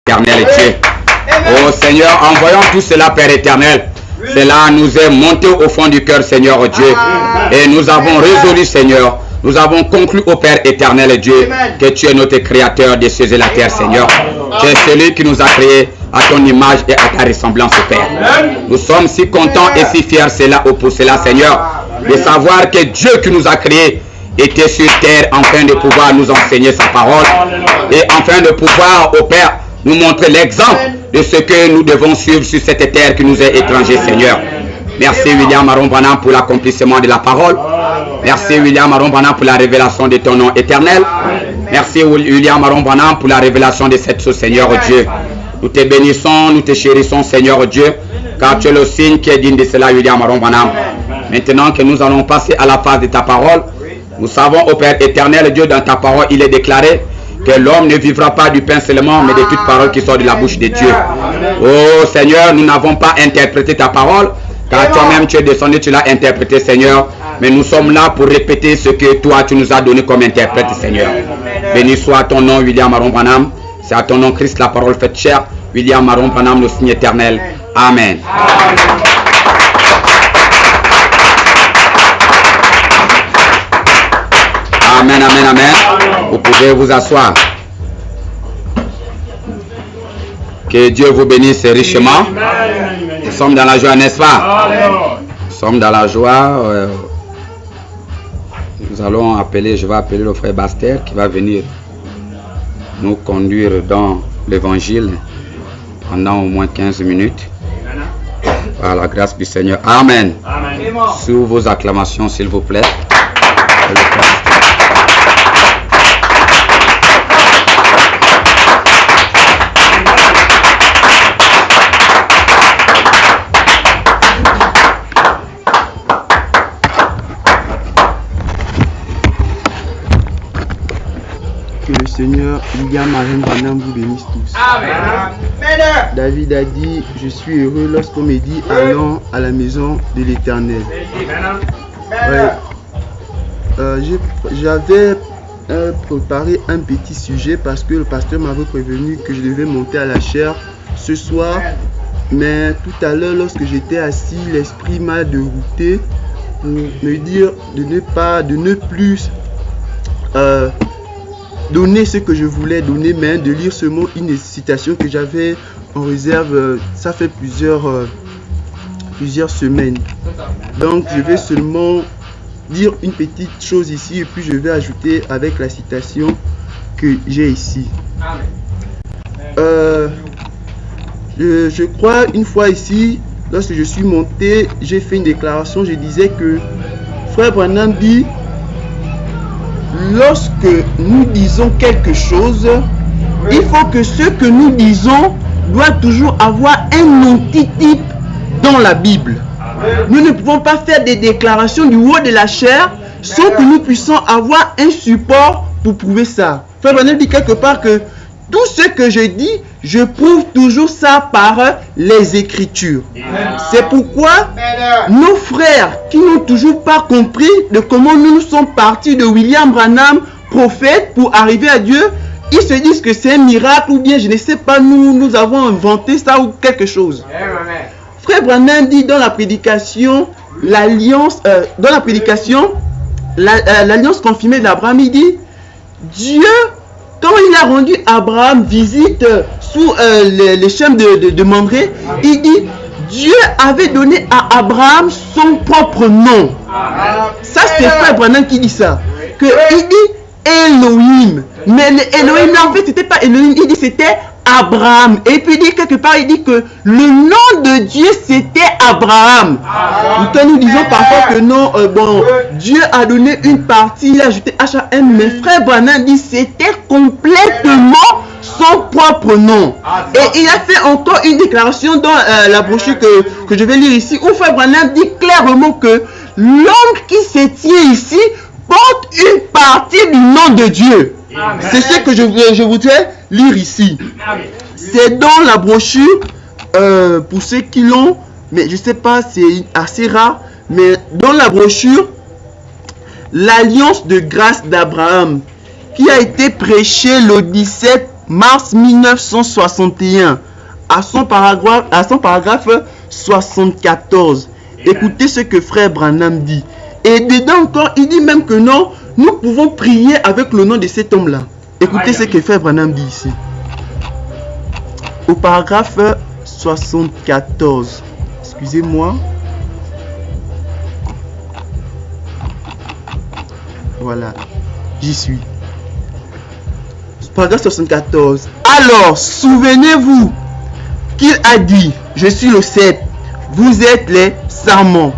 éternel Dieu. Oh Seigneur, envoyons tout cela, Père éternel. Cela nous est monté au fond du cœur, Seigneur Dieu. Et nous avons résolu, Seigneur. Nous avons conclu au Père éternel Dieu que tu es notre créateur des cieux et la terre, Seigneur. Tu es celui qui nous a créés à ton image et à ta ressemblance, Père. Nous sommes si contents et si fiers pour cela, Seigneur, de savoir que Dieu qui nous a créés était sur terre afin de pouvoir nous enseigner sa parole et afin de pouvoir, au Père, nous montrer l'exemple de ce que nous devons suivre sur cette terre qui nous est étrangère, Seigneur. Merci William Aron Branham pour l'accomplissement de la parole. Merci William Aron Branham pour la révélation de ton nom éternel. Merci William Aron Branham pour la révélation de cette chose, Seigneur Dieu. Nous te bénissons, nous te chérissons, Seigneur Dieu, car tu es le signe qui est digne de cela, William Aron Branham. Maintenant que nous allons passer à la phase de ta parole, nous savons, ô Père éternel Dieu, dans ta parole, il est déclaré que l'homme ne vivra pas du pain seulement, mais de toute parole qui sort de la bouche de Dieu. Oh Seigneur, nous n'avons pas interprété ta parole, car toi-même tu es descendu, tu l'as interprété, Seigneur. Mais nous sommes là pour répéter ce que toi tu nous as donné comme interprète, Seigneur. Béni soit ton nom, William Aron Branham. C'est à ton nom, Christ, la parole faite chair. William Aron Branham, le signe éternel. Amen. Amen, amen, amen. Vous pouvez vous asseoir. Que Dieu vous bénisse richement. Nous sommes dans la joie, n'est-ce pas? Nous sommes dans la joie. Nous allons appeler, je vais appeler le frère Baster qui va venir nous conduire dans l'évangile pendant au moins 15 minutes. Par la grâce du Seigneur. Amen. Amen. Sous vos acclamations, s'il vous plaît. Que le Seigneur William Aron Branham vous bénisse tous. Amen. David a dit, je suis heureux lorsqu'on me dit allons à la maison de l'Éternel. J'avais préparé un petit sujet parce que le pasteur m'avait prévenu que je devais monter à la chaire ce soir. Mais tout à l'heure, lorsque j'étais assis, l'esprit m'a dérouté pour me dire de ne plus donner ce que je voulais donner, mais de lire seulement une citation que j'avais en réserve. Ça fait plusieurs semaines. Donc je vais seulement dire une petite chose ici et puis je vais ajouter avec la citation que j'ai ici. Je crois une fois ici, lorsque je suis monté, j'ai fait une déclaration. Je disais que Frère Branham dit: lorsque nous disons quelque chose, il faut que ce que nous disons doit toujours avoir un antitype dans la Bible. Nous ne pouvons pas faire des déclarations du haut de la chair sans que nous puissions avoir un support pour prouver ça. Frère Branham dit quelque part que tout ce que je dis, je prouve toujours ça par les Écritures. C'est pourquoi nos frères qui n'ont toujours pas compris de comment nous sommes partis de William Branham, prophète, pour arriver à Dieu, ils se disent que c'est un miracle ou bien je ne sais pas, nous avons inventé ça ou quelque chose. Frère Branham dit dans la prédication, l'alliance confirmée d'Abraham, il dit Dieu, quand il a rendu Abraham visite sous les chemins de Mamré, il dit Dieu avait donné à Abraham son propre nom. Ça c'est Frère Branham qui dit ça. Que il dit Elohim. Mais Elohim en fait c'était pas Elohim, il dit c'était Abraham. Et puis il dit quelque part, il dit que le nom de Dieu c'était Abraham. Pourtant nous disons parfois que non, Dieu a donné une partie, il a ajouté HAM, mais Frère Branham dit c'était complètement son propre nom. Et il a fait encore une déclaration dans la brochure que je vais lire ici, où Frère Branham dit clairement que l'homme qui se tient ici porte une partie du nom de Dieu. C'est ce que je voudrais lire ici. C'est dans la brochure, pour ceux qui l'ont, mais je ne sais pas, c'est assez rare, mais dans la brochure, l'alliance de grâce d'Abraham, qui a été prêchée le 17 mars 1961, à son paragraphe 74. Écoutez ce que frère Branham dit. Et dedans encore, il dit même que non, nous pouvons prier avec le nom de cet homme-là. Écoutez ce que frère Branham dit ici. Au paragraphe 74. Excusez-moi. Voilà, j'y suis. Paragraphe 74. Alors, souvenez-vous qu'il a dit, je suis le cep, vous êtes les sarments.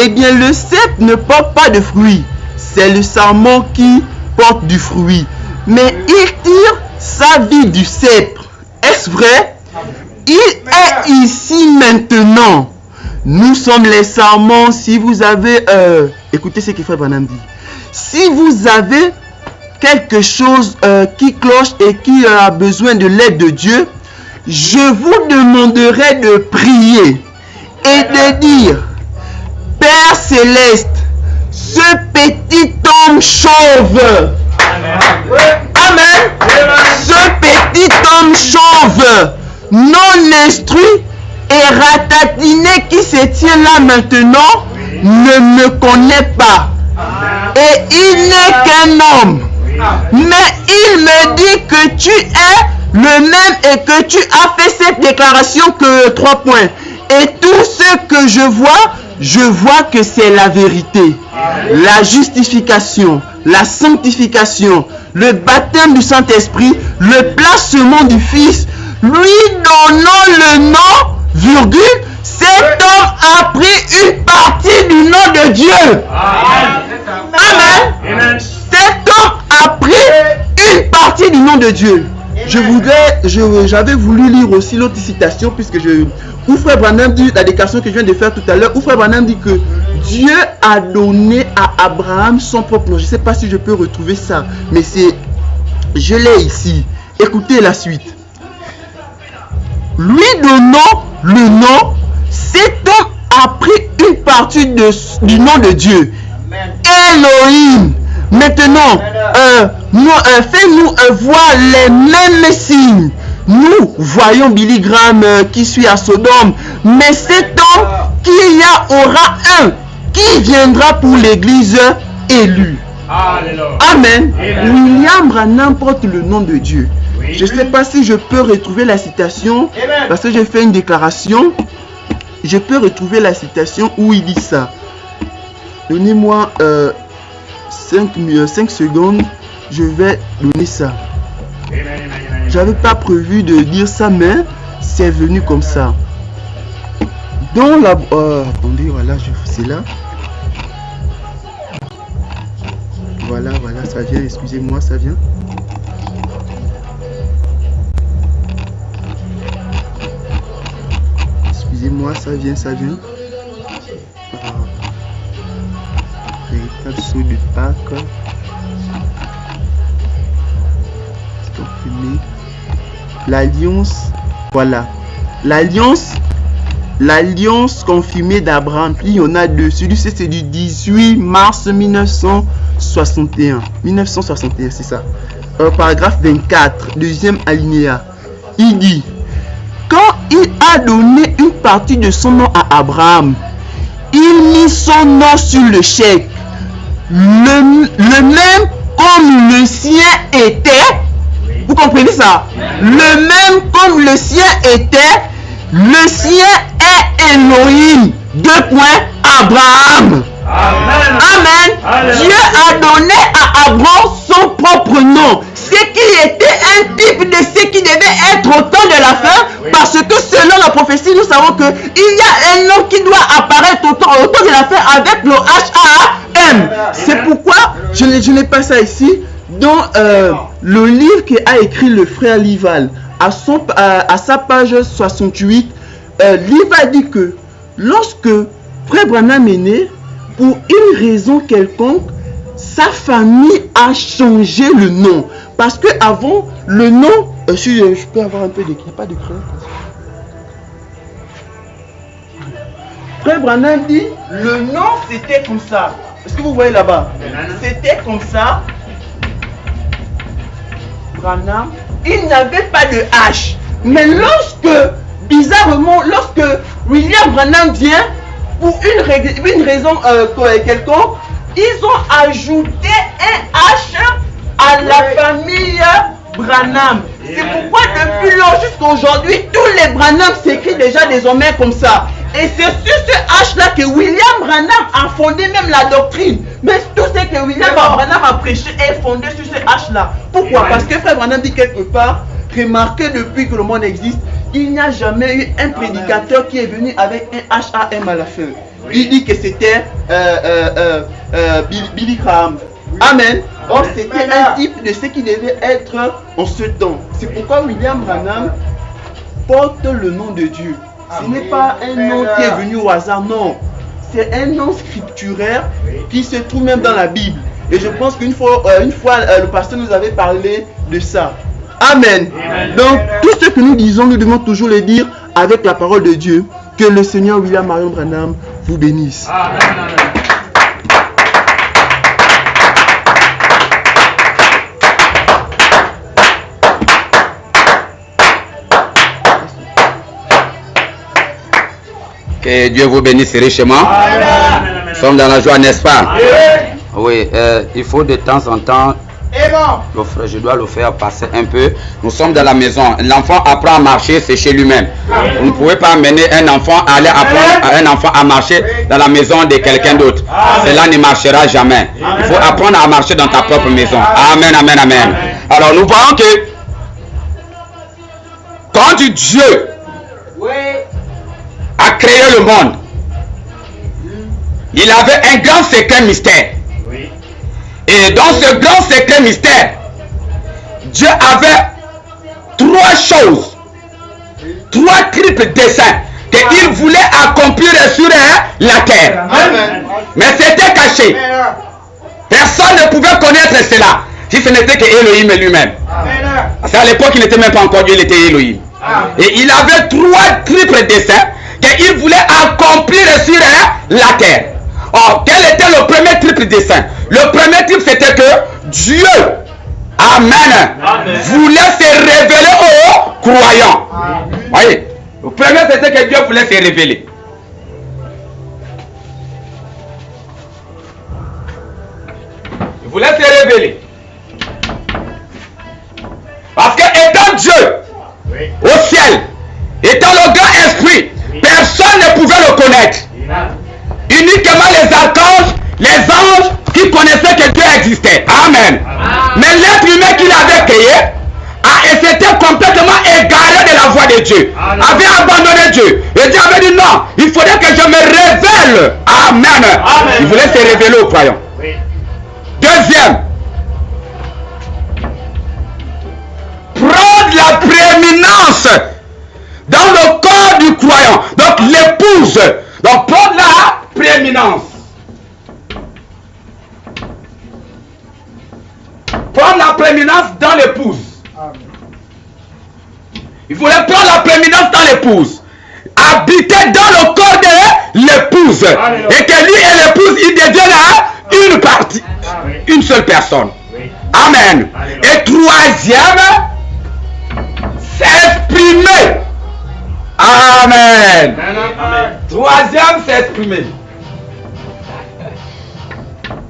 Eh bien, le cep ne porte pas de fruits, c'est le sarment qui porte du fruit. Mais il tire sa vie du cep. Est-ce vrai? Il est ici maintenant. Nous sommes les sarments. Si vous avez... écoutez ce que frère Branham dit. Si vous avez quelque chose qui cloche et qui a besoin de l'aide de Dieu, je vous demanderai de prier et de dire: Père Céleste, ce petit homme chauve, Amen, ce petit homme chauve, non instruit et ratatiné qui se tient là maintenant, ne me connaît pas. Et il n'est qu'un homme. Mais il me dit que tu es le même et que tu as fait cette déclaration que 3 points. Et tout ce que je vois que c'est la vérité. La justification, la sanctification, le baptême du Saint-Esprit, le placement du Fils, lui donnant le nom, virgule, cet homme a pris une partie du nom de Dieu. Amen. Cet homme a pris une partie du nom de Dieu. J'avais voulu lire aussi l'autre citation, puisque où frère Branham dit, la déclaration que je viens de faire tout à l'heure, où frère Branham dit que Dieu a donné à Abraham son propre nom. Je ne sais pas si je peux retrouver ça, mais je l'ai ici. Écoutez la suite. Lui donnant le nom, cet homme a pris une partie du nom de Dieu. Elohim. Maintenant, fais-nous voir les mêmes signes. Nous voyons Billy Graham qui suit à Sodome, mais cet homme qu'il y aura un qui viendra pour l'église élue. Amen. William Branham porte le nom de Dieu. Je ne sais pas si je peux retrouver la citation, parce que j'ai fait une déclaration. Je peux retrouver la citation où il dit ça. Donnez-moi 5 secondes, je vais donner ça. J'avais pas prévu de dire ça, mais c'est venu comme ça. Dans la... attendez, voilà, c'est là. Voilà, ça vient, excusez-moi, ça vient. Excusez-moi, ça vient. Véritable saut de Pâques. L'alliance, voilà. L'alliance confirmée d'Abraham. Il y en a deux. Celui-ci, c'est du 18 mars 1961. 1961, c'est ça. Paragraphe 24, deuxième alinéa. Il dit: quand il a donné une partie de son nom à Abraham, il mit son nom sur le chèque. Le même comme le sien était. Vous comprenez ça? Le même comme le sien était. Le sien est Elohim. 2 points, Abraham. Amen. Dieu a donné à Abraham son propre nom. Ce qui était un type de ce qui devait être au temps de la fin. Parce que selon la prophétie, nous savons qu'il y a un nom qui doit apparaître au temps de la fin avec le H-A-M. C'est pourquoi je n'ai pas ça ici. Dans le livre qu'a écrit le frère Lival, à sa page 68, Lival dit que lorsque frère Branham est né, pour une raison quelconque, sa famille a changé le nom. Parce que avant, le nom... si je peux avoir un peu d'écrit, pas de crainte. Frère Branham dit, le nom c'était comme ça. Est-ce que vous voyez là-bas? C'était comme ça. Branham il n'avait pas de hache. Mais bizarrement, lorsque William Branham vient, pour une raison quelconque, ils ont ajouté un H à la famille Branham. C'est pourquoi depuis lors jusqu'à aujourd'hui, tous les Branham s'écrivent déjà désormais comme ça. Et c'est sur ce H-là que William Branham a fondé même la doctrine. Mais tout ce que William Branham a prêché est fondé sur ce H-là. Pourquoi? Parce que Frère Branham dit quelque part, remarquez depuis que le monde existe, il n'y a jamais eu un prédicateur qui est venu avec un H-A-M à la fin. Il dit que c'était Billy Graham. Amen. Or, c'était un type de ce qui devait être en ce temps. C'est pourquoi William Branham porte le nom de Dieu. Ce n'est pas un nom qui est venu au hasard, non. C'est un nom scripturaire qui se trouve même dans la Bible. Et je pense qu'une fois, le pasteur nous avait parlé de ça. Amen. Donc, tout ce que nous disons, nous devons toujours le dire avec la parole de Dieu. Que le Seigneur William Marion Branham vous bénisse. Amen. Que Dieu vous bénisse richement. Nous sommes dans la joie, n'est-ce pas? Oui, il faut de temps en temps, je dois le faire passer un peu. Nous sommes dans la maison. L'enfant apprend à marcher, c'est chez lui-même. Vous ne pouvez pas amener un enfant, aller apprendre à un enfant à marcher dans la maison de quelqu'un d'autre. Cela ne marchera jamais. Il faut apprendre à marcher dans ta propre maison. Amen, amen, amen. Alors nous voyons que quand Dieu a créé le monde, il avait un grand secret mystère. Et dans ce grand secret mystère, Dieu avait trois choses, trois triples desseins qu'il voulait accomplir sur la terre. Mais c'était caché. Personne ne pouvait connaître cela si ce n'était que Elohim lui-même. Parce qu'à l'époque, il n'était même pas encore Dieu, il était Elohim. Et il avait trois triples desseins qu'il voulait accomplir sur la terre. Or, quel était le premier triple dessein? Le premier triple, c'était que Dieu, amen, voulait se révéler aux croyants. Voyez, le premier, c'était que Dieu voulait se révéler. Il voulait se révéler. Parce que étant Dieu, au ciel, étant le grand esprit, personne ne pouvait le connaître. Uniquement les archanges, les anges qui connaissaient que Dieu existait. Amen. Mais l'être humain qu'il avait créé s'était complètement égaré de la voix de Dieu. Avait abandonné Dieu. Et Dieu avait dit non, il faudrait que je me révèle. Amen. Il voulait se révéler aux croyants. Deuxième, prendre la prééminence dans le corps du croyant. Donc l'épouse. Donc prendre la prééminence. Prendre la prééminence dans l'épouse. Il voulait prendre la prééminence dans l'épouse. Habiter dans le corps de l'épouse. Et que lui et l'épouse, ils deviennent une partie. Une seule personne. Amen. Et troisième, s'exprimer. Amen. Troisième, s'exprimer.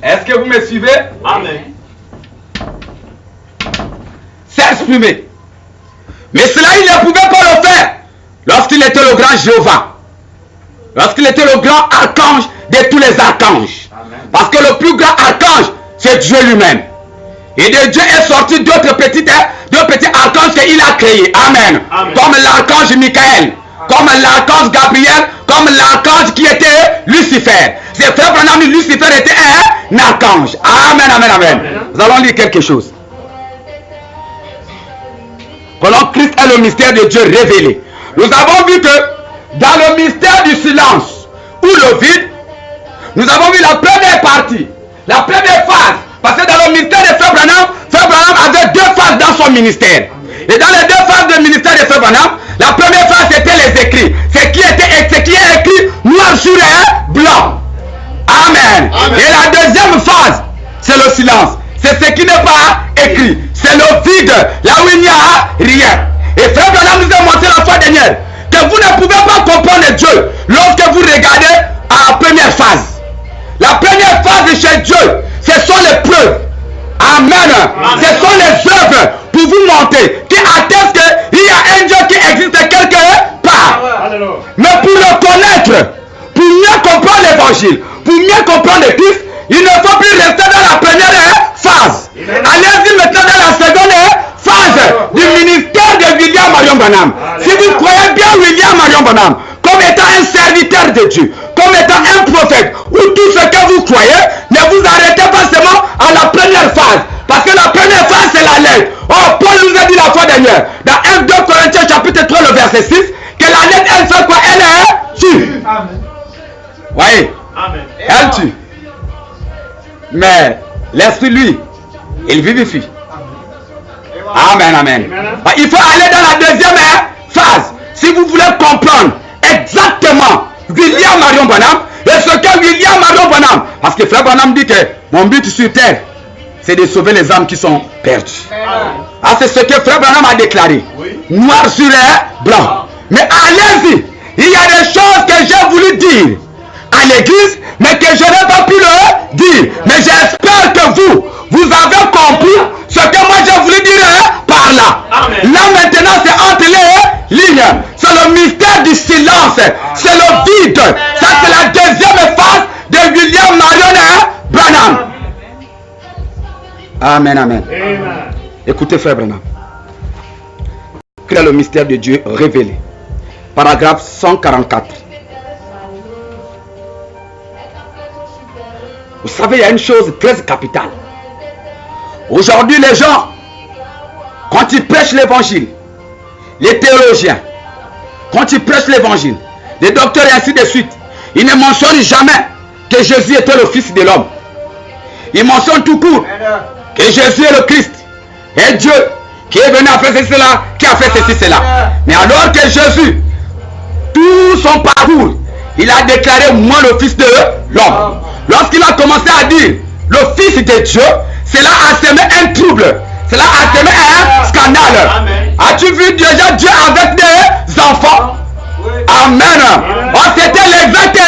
Est-ce que vous me suivez? Amen. S'exprimer. Mais cela, il ne pouvait pas le faire lorsqu'il était le grand Jéhovah. Lorsqu'il était le grand archange de tous les archanges. Amen. Parce que le plus grand archange, c'est Dieu lui-même. Et de Dieu est sorti d'autres petits archanges qu'il a créés. Amen. Amen. Comme l'archange Michael, comme l'archange Gabriel, comme l'archange qui était Lucifer. C'est frère Branham, Lucifer était un archange. Amen, amen, amen. Nous allons lire quelque chose. Comment Christ est le mystère de Dieu révélé. Nous avons vu que dans le mystère du silence ou le vide, nous avons vu la première partie, la première phase. Parce que dans le ministère de Frère Branham avait deux phases dans son ministère. Et dans les deux phases du ministère de Frère Branham, la première phase c'était les écrits. Ce qui est écrit noir sur blanc. Amen. Amen. Et la deuxième phase, c'est le silence. C'est ce qui n'est pas écrit. C'est le vide. Là où il n'y a rien. Et frère Branham nous a montré la fois dernière que vous ne pouvez pas comprendre Dieu lorsque vous regardez à la première phase. La première phase chez Dieu, ce sont les preuves. Amen. Ce sont les œuvres pour vous montrer qui attestent qu'il y a un Dieu qui existe quelque part. Mais pour le connaître, pour mieux comprendre l'évangile, pour mieux comprendre le Christ, il ne faut plus rester dans la première phase. Allez-y maintenant dans la seconde phase du ministère de William Marion Branham. Si vous croyez bien William Marion Branham comme étant un serviteur de Dieu, comme étant un prophète, ou tout ce que vous croyez, ne vous arrêtez pas seulement à la première phase. Parce que la première phase, c'est la lettre. Oh, Paul nous a dit la fois dernière, dans 1 2 Corinthiens chapitre 3, le verset 6, que la lettre, elle fait quoi? Elle est tue. Voyez, elle tue. Mais l'esprit, lui, il vivifie. Amen, amen. Il faut aller dans la deuxième phase. Si vous voulez comprendre exactement William Marion Branham et ce que William Marion Branham, parce que frère Branham dit que mon but sur terre, c'est de sauver les âmes qui sont perdues. Ah, c'est ce que frère Branham a déclaré. Noir sur blanc. Mais allez-y, il y a des choses que j'ai voulu dire à l'église, mais que je n'ai pas pu le dire. Mais j'espère que vous avez compris ce que moi j'ai voulu dire par là. Amen. Là maintenant, c'est entre les lignes. C'est le mystère du silence. C'est le vide. Ça, c'est la deuxième phase de William Marion Branham. Amen, amen. Écoutez, frère Branham. Quel est le mystère de Dieu révélé? Paragraphe 144. Vous savez, il y a une chose très capitale. Aujourd'hui, les gens, quand ils prêchent l'évangile, les théologiens, quand ils prêchent l'évangile, les docteurs et ainsi de suite, ils ne mentionnent jamais que Jésus était le Fils de l'homme. Ils mentionnent tout court que Jésus est le Christ et Dieu qui est venu à faire ceci, cela, qui a fait ceci, cela. Mais alors que Jésus, tout son parcours, il a déclaré moi le Fils de l'homme. Lorsqu'il a commencé à dire le Fils de Dieu, cela a semé un trouble. Cela a semé un scandale. As-tu vu déjà Dieu avec des enfants? Amen. Oh, c'était l'exacte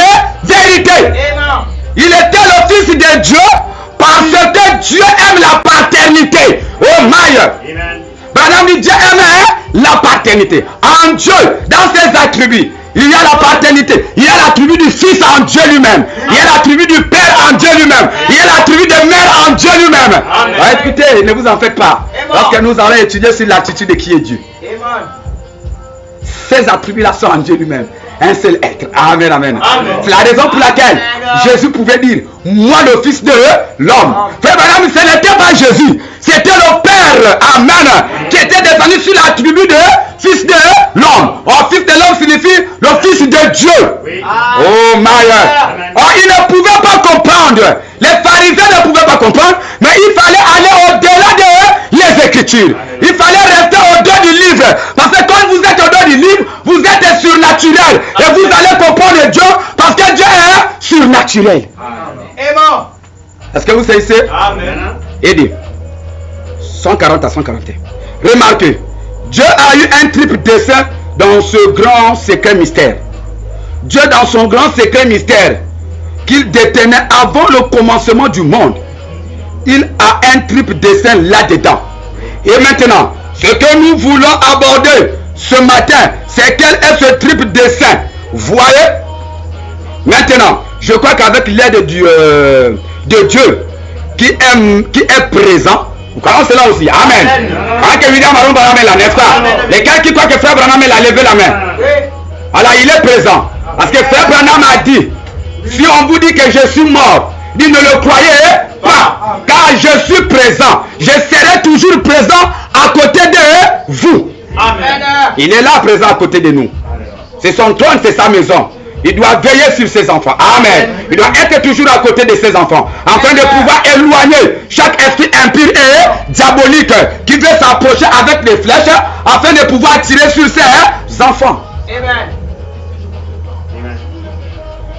vérité. Il était le Fils de Dieu parce que Dieu aime la paternité. Oh my. Branham dit Dieu aime la paternité. En Dieu, dans ses attributs, il y a la paternité, il y a l'attribut du Fils en Dieu lui-même, il y a l'attribut du Père en Dieu lui-même, il y a l'attribut de Mère en Dieu lui-même. Écoutez, ne vous en faites pas, parce que nous allons étudier sur l'attitude de qui est Dieu. Ces attributs-là sont en Dieu lui-même, un seul être. Amen, amen. C'est la raison pour laquelle Jésus pouvait dire, moi le Fils de l'homme. Frère Branham, ce n'était pas Jésus, c'était le Père, amen, qui était descendu sur l'attribut de Fils de l'homme. Oh, Fils de l'homme signifie le Fils de Dieu. Oh, my. Oh, ils ne pouvaient pas comprendre. Les pharisiens ne pouvaient pas comprendre, mais il fallait aller au-delà de les Écritures. Il fallait rester au-delà du livre. Parce que quand vous êtes au-delà du livre, vous êtes surnaturel. Et vous allez comprendre Dieu parce que Dieu est surnaturel. Amen. Est-ce que vous savez ça? Amen. Aidez. 140 à 141. Remarquez. Dieu a eu un triple dessein dans ce grand secret mystère. Dieu, dans son grand secret mystère qu'il détenait avant le commencement du monde, il a un triple dessein là-dedans. Et maintenant, ce que nous voulons aborder ce matin, c'est quel est ce triple dessein. Voyez? Maintenant, je crois qu'avec l'aide de Dieu qui est présent, vous connaissez cela aussi. Amen. Quand que William Marion Branham est là, n'est-ce pas? Lesquels qui croient que frère Branham a levé la main. Alors il est présent. Parce que frère Branham a dit, si on vous dit que je suis mort, dit ne le croyez pas. Car je suis présent. Je serai toujours présent à côté de vous. Amen. Il est là présent à côté de nous. C'est son trône, c'est sa maison. Il doit veiller sur ses enfants. Amen. Il doit être toujours à côté de ses enfants. Afin de pouvoir éloigner chaque esprit impur et diabolique qui veut s'approcher avec les flèches afin de pouvoir tirer sur ses enfants. Amen.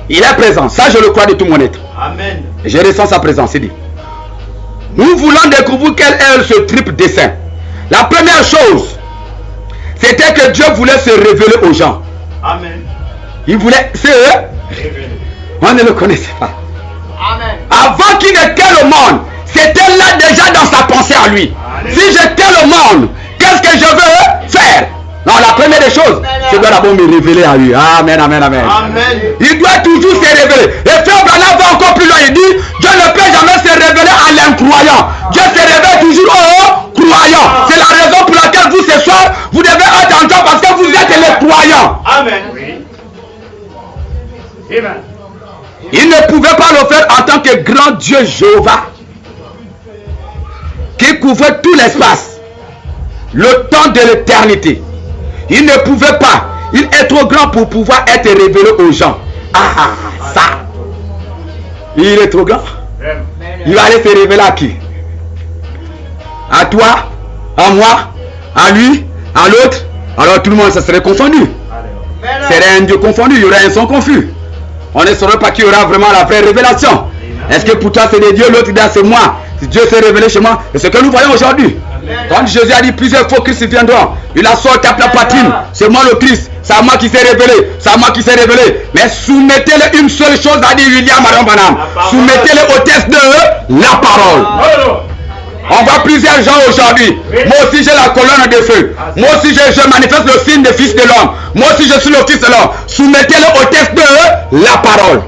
Il est présent. Ça, je le crois de tout mon être. Amen. Je ressens sa présence. Il dit. Nous voulons découvrir quel est ce triple dessein. La première chose, c'était que Dieu voulait se révéler aux gens. Amen. Il voulait se révéler. On ne le connaissait pas. Amen. Avant qu'il ne crée le monde, c'était là déjà dans sa pensée à lui. Si je crée le monde, qu'est-ce que je veux faire? Non, la première des choses, je dois d'abord me révéler à lui. Amen, amen, amen. Amen. Il doit toujours se révéler. Et Frère Branham va encore plus loin. Il dit, Dieu ne peut jamais se révéler à l'incroyant. Dieu se révèle toujours aux croyants. C'est la raison pour laquelle vous, ce soir, vous devez être en joie parce que vous êtes les croyants. Amen. Amen. Il ne pouvait pas le faire en tant que grand Dieu Jéhovah, qui couvrait tout l'espace, le temps de l'éternité. Il ne pouvait pas. Il est trop grand pour pouvoir être révélé aux gens. Ah, ça. Il est trop grand. Il va aller se révéler à qui? À toi, à moi, à lui, à l'autre. Alors tout le monde, ça serait confondu. Serait un Dieu confondu, il y aurait un son confus. On ne saurait pas qui aura vraiment la vraie révélation. Est-ce que pour toi c'est des dieux, l'autre dit c'est moi. Si Dieu s'est révélé chez moi, c'est ce que nous voyons aujourd'hui. Quand Jésus a dit plusieurs faux Christ viendront, il a sorti tape la patine. C'est moi le Christ, c'est à moi qui s'est révélé, c'est à moi qui s'est révélé. Mais soumettez-le une seule chose, a dit William Marion Branham. Soumettez-le au test de la parole. On voit plusieurs gens aujourd'hui. Moi aussi j'ai la colonne de feu. Moi aussi je manifeste le signe des fils de l'homme. Moi aussi je suis le fils de l'homme. Soumettez-le au test de la parole.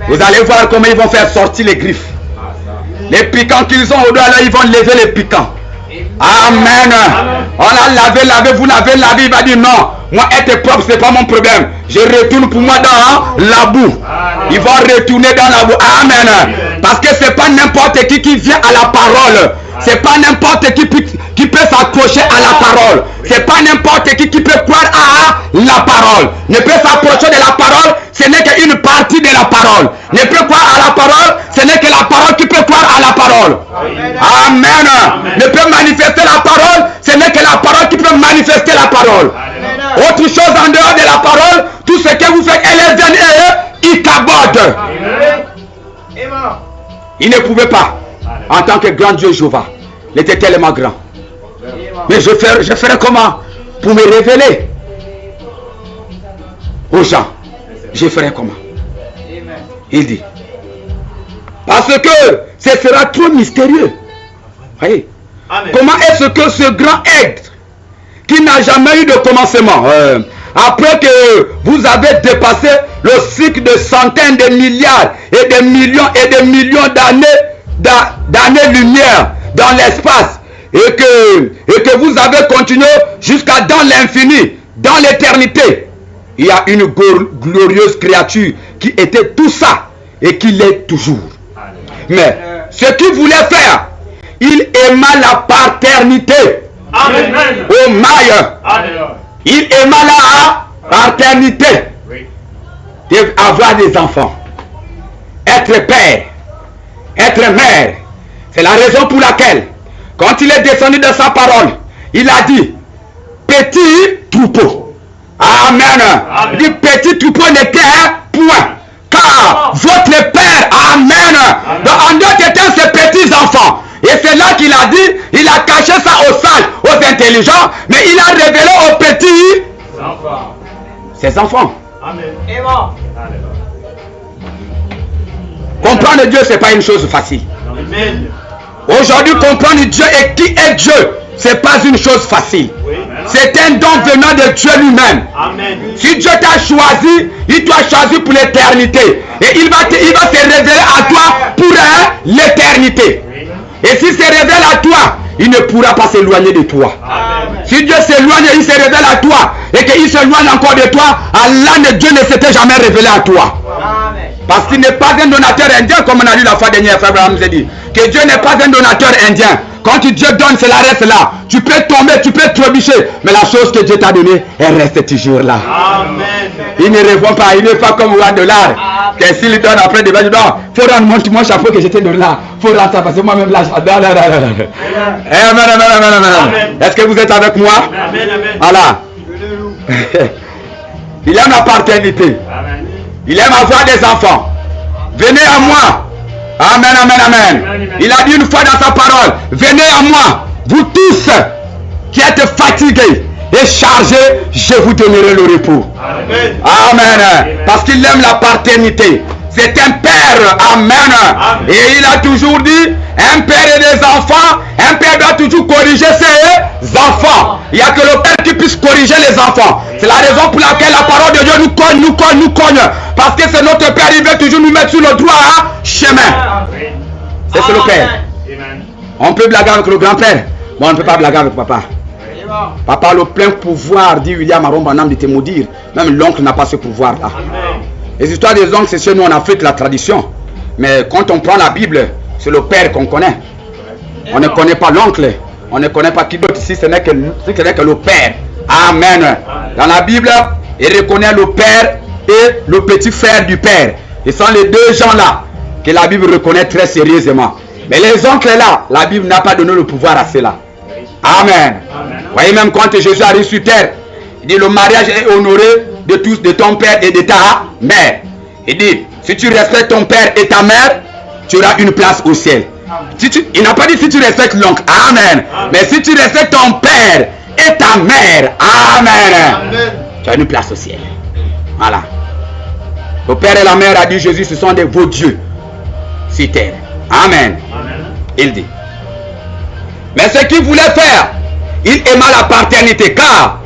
Vous allez voir comment ils vont faire sortir les griffes. Les piquants qu'ils ont au doigt là, ils vont lever les piquants. Amen. On l'a lavé, vous l'avez lavé, il va dire non. Moi être propre, ce n'est pas mon problème. Je retourne pour moi dans la boue. Ils vont retourner dans la boue. Amen. Parce que ce n'est pas n'importe qui vient à la parole. Ce n'est pas n'importe qui peut s'accrocher à la parole. Ce n'est pas n'importe qui peut croire à la parole. Ne peut s'approcher de la parole, ce n'est qu'une partie de la parole. Ne peut croire à la parole, ce n'est que la parole qui peut croire à la parole. Amen. Ne peut manifester la parole, ce n'est que la parole qui peut manifester la parole. Autre chose en dehors de la parole, tout ce que vous faites, elle est venue et il cabote. Il ne pouvait pas, en tant que grand Dieu Jéhovah. Il était tellement grand. Mais je ferai comment pour me révéler aux gens? Je ferai comment? Il dit. Parce que ce sera trop mystérieux. Voyez? Comment est-ce que ce grand être qui n'a jamais eu de commencement, après que vous avez dépassé le cycle de centaines de milliards et de millions d'années-lumière dans l'espace, et que vous avez continué jusqu'à dans l'infini, dans l'éternité, il y a une glorieuse créature qui était tout ça et qui l'est toujours. Mais ce qu'il voulait faire, il aima la paternité. Amen. Au maille. Il aima la paternité. Avoir des enfants. Être père. Être mère. C'est la raison pour laquelle, quand il est descendu de sa parole, il a dit, petit troupeau. Amen. Il dit, petit troupeau n'était un point. Car votre père, amen. En d'autres temps, ses petits enfants. Et c'est là qu'il a dit, il a caché ça aux sages, aux intelligents, mais il a révélé aux petits enfants. Ses enfants. Amen. Comprendre Dieu, ce n'est pas une chose facile. Aujourd'hui, comprendre Dieu et qui est Dieu, ce n'est pas une chose facile. C'est un don venant de Dieu lui-même. Si Dieu t'a choisi, il t'a choisi pour l'éternité. Et il va se révéler à toi pour l'éternité. Et s'il se révèle à toi, il ne pourra pas s'éloigner de toi. Amen. Si Dieu s'éloigne, il se révèle à toi. Et qu'il s'éloigne encore de toi, Allah, Dieu ne s'était jamais révélé à toi. Amen. Parce qu'il n'est pas un donateur indien, comme on a lu la fois dernière, Frère Abraham s'est dit. Que Dieu n'est pas un donateur indien. Quand Dieu donne, cela reste là. Tu peux tomber, tu peux trébucher. Mais la chose que Dieu t'a donnée, elle reste toujours là. Amen. Il ne revient pas, il n'est pas comme roi de l'art. Que s'il donne après des bâtiments, il faut rendre mon chapeau que j'étais donné là. Il faut rendre ça parce que moi-même là, j'adore. Amen. Est-ce que vous êtes avec moi? Amen. Voilà. Il aime la paternité. Il aime avoir des enfants. Venez à moi. Amen. Il a dit une fois dans sa parole, venez à moi, vous tous qui êtes fatigués et chargés, je vous donnerai le repos. Amen. Amen. Parce qu'il aime la paternité. C'est un père. Amen. Amen. Et il a toujours dit, un père et des enfants, un père doit toujours corriger ses enfants. Il n'y a que le père qui puisse corriger les enfants. C'est la raison pour laquelle la parole de Dieu nous cogne. Parce que c'est notre père, il veut toujours nous mettre sur le droit chemin. C'est le père. On peut blaguer avec le grand-père, mais on ne peut pas blaguer avec papa. Papa a le plein pouvoir, dit William Aron-Branham, de te maudire. Même l'oncle n'a pas ce pouvoir-là. Les histoires des oncles, c'est chez nous en Afrique, la tradition. Mais quand on prend la Bible, c'est le père qu'on connaît. On ne connaît pas l'oncle. On ne connaît pas qui d'autre ici, ce n'est que le père. Amen. Dans la Bible, il reconnaît le père et le petit frère du père. Ce sont les deux gens-là que la Bible reconnaît très sérieusement. Mais les oncles là, la Bible n'a pas donné le pouvoir à cela. Amen. Vous voyez, même quand Jésus arrive sur terre, il dit le mariage est honoré de tous, de ton père et de ta mère. Il dit, si tu respectes ton père et ta mère, tu auras une place au ciel. Il n'a pas dit si tu respectes l'oncle. Amen. Mais si tu respectes ton père et ta mère, amen, tu as une place au ciel. Voilà. Le père et la mère, a dit Jésus, ce sont des vos dieux sur terre. Amen. Il dit. Mais ce qu'il voulait faire, il aima la paternité car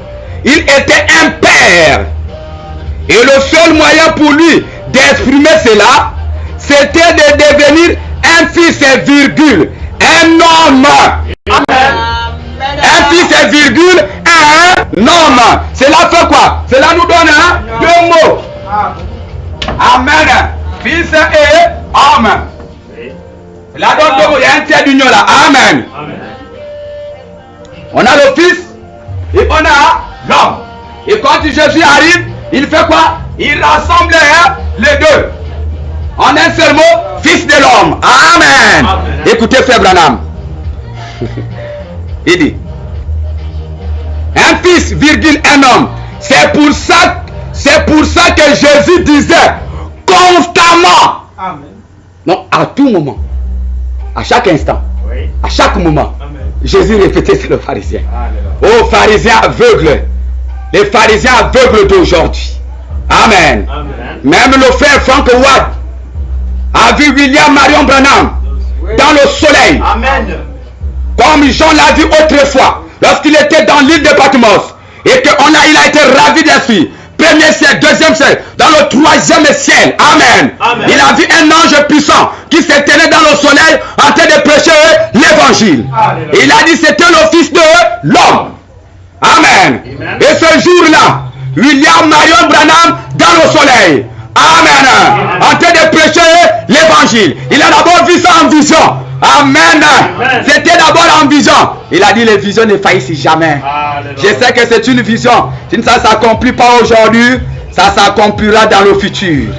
il était un père. Et le seul moyen pour lui d'exprimer cela, c'était de devenir un fils et virgule, un homme. Amen. Un fils et virgule, un homme. Cela fait quoi? Cela nous donne deux mots. Amen. Fils et homme. Là donne deux mots. Il y a un tiers d'union là. Amen. On a le fils et on a l'homme. Et quand Jésus arrive, il fait quoi? Il rassemble les deux. En un seul mot, fils de l'homme. Amen. Écoutez, frère Branham. Il dit, un fils, virgule, un homme. C'est pour ça que Jésus disait constamment. Amen. Non, à tout moment, à chaque instant, à chaque moment. Amen. Jésus répétait, c'est le pharisien. Oh, pharisiens aveugles. Les pharisiens aveugles d'aujourd'hui. Amen. Amen. Même le frère Frank Ward a vu William Marion Branham dans le soleil. Amen. Comme Jean l'a vu autrefois, lorsqu'il était dans l'île de Patmos. Et qu'il a été ravi d'esprit. Premier ciel, deuxième ciel, dans le troisième ciel. Amen. Amen. Il a vu un ange puissant qui se tenait dans le soleil en train de prêcher l'évangile. Il a dit c'était le fils de l'homme. Amen. Amen. Et ce jour-là, William Marion Branham dans le soleil. Amen. Amen. En train de prêcher l'évangile. Il a d'abord vu ça en vision. Amen. C'était d'abord en vision. Il a dit les visions ne faillissent jamais. Je sais que c'est une vision. Si ça ne s'accomplit pas aujourd'hui, ça s'accomplira dans le futur.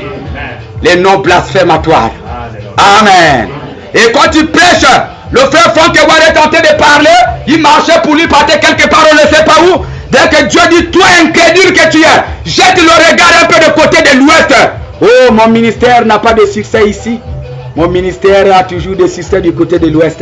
Les noms blasphématoires. Amen. Et quand tu prêches, le frère Frank Ward est tenté de parler. Il marchait pour lui parler quelque part, on ne sait pas où. Dès que Dieu dit, toi incrédule que tu es, jette le regard un peu de côté de l'ouest. Oh, mon ministère n'a pas de succès ici. Mon ministère a toujours des succès du côté de l'ouest.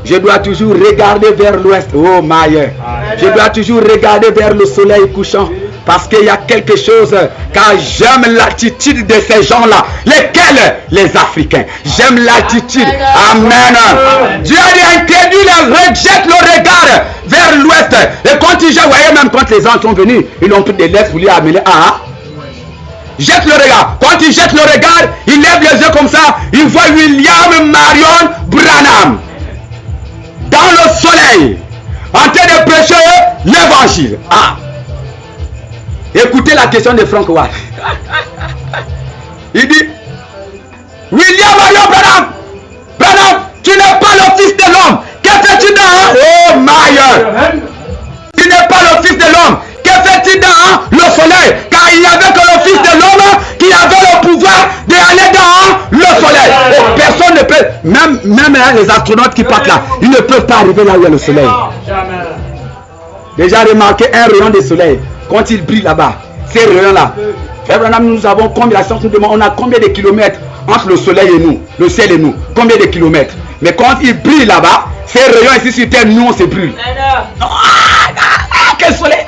Je dois toujours regarder vers l'ouest. Oh, Maïe. Je dois toujours regarder vers le soleil couchant. Parce qu'il y a quelque chose, car j'aime l'attitude de ces gens-là. Lesquels? Les Africains. J'aime l'attitude. Amen. Dieu a dit incrédule, rejette le regard vers l'ouest. Et quand vous voyez, même quand les gens sont venus, ils ont pris des lettres pour lui amener à... Jette le regard. Quand il jette le regard, il lève les yeux comme ça. Il voit William Marion Branham dans le soleil en train de prêcher l'évangile. Écoutez la question de Frank Ward. Il dit William Marion Branham, tu n'es pas le fils de l'homme. Que fais-tu dans oh my? Tu n'es pas le fils de l'homme. Que fais-tu dans le soleil? Car il n'y avait que le fils de l'homme qui avait le pouvoir d'aller dans le soleil. Oh, personne ne peut, même les astronautes qui partent là, ils ne peuvent pas arriver là où il y a le soleil. Déjà remarqué un rayon de soleil, quand il brille là-bas, ces rayons-là. Nous avons combien, la science nous demande, on a combien de kilomètres entre le soleil et nous, le ciel et nous, combien de kilomètres? Mais quand il brille là-bas, ces rayons ici sur terre, nous on se brûle. que le soleil